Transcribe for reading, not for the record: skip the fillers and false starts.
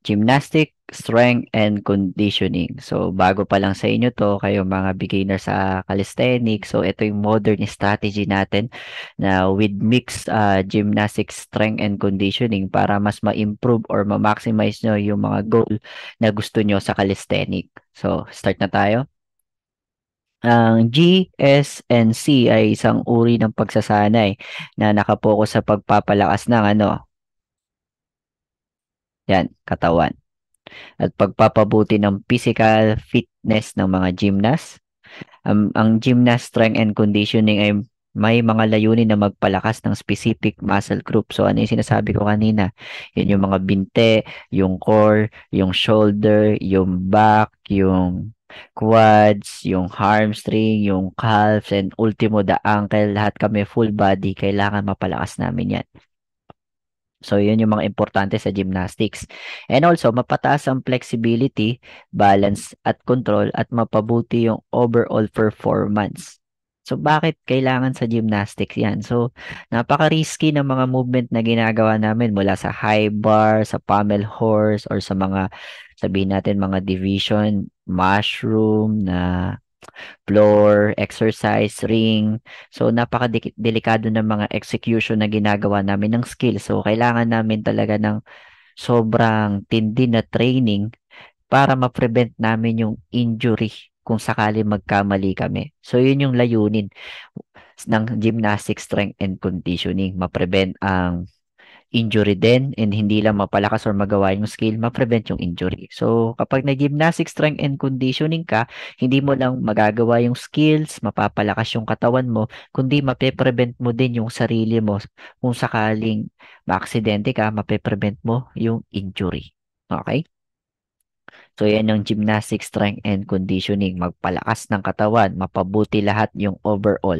Gymnastic, strength, and conditioning. So, bago pa lang sa inyo to, kayo mga beginner sa calisthenics. So, ito yung modern strategy natin na with mixed gymnastics, strength, and conditioning para mas ma-improve or ma-maximize nyo yung mga goal na gusto nyo sa calisthenic. So, start na tayo. Ang G, S, and C ay isang uri ng pagsasanay na nakapokus sa pagpapalakas ng yan, katawan at pagpapabuti ng physical fitness ng mga gymnast. Ang gymnast strength and conditioning ay may mga layunin na magpalakas ng specific muscle group. So, ano yung sinasabi ko kanina? Yun yung mga binte, yung core, yung shoulder, yung back, yung quads, yung hamstring, yung calves, and ultimo the ankle. Lahat kami full body. Kailangan mapalakas namin yan. So, yun yung mga importante sa gymnastics. And also, mapataas ang flexibility, balance at control at mapabuti yung overall performance. So, bakit kailangan sa gymnastics yan? So, napaka-risky ng mga movement na ginagawa namin mula sa high bar, sa pommel horse, or sa mga, sabihin natin, mga division, mushroom na floor, exercise, ring. So, napaka-delikado ng mga execution na ginagawa namin ng skill. So, kailangan namin talaga ng sobrang tindi na training para ma-prevent namin yung injury kung sakali magkamali kami. So, yun yung layunin ng gymnastic strength and conditioning. Ma-prevent ang injury din and hindi lang mapalakas or magawa yung skill, ma-prevent yung injury. So, kapag nag-gymnastic strength and conditioning ka, hindi mo lang magagawa yung skills, mapapalakas yung katawan mo, kundi mape-prevent mo din yung sarili mo kung sakaling maaksidente ka, mape-prevent mo yung injury. Okay? So, yan yung gymnastic strength and conditioning. Magpalakas ng katawan, mapabuti lahat yung overall.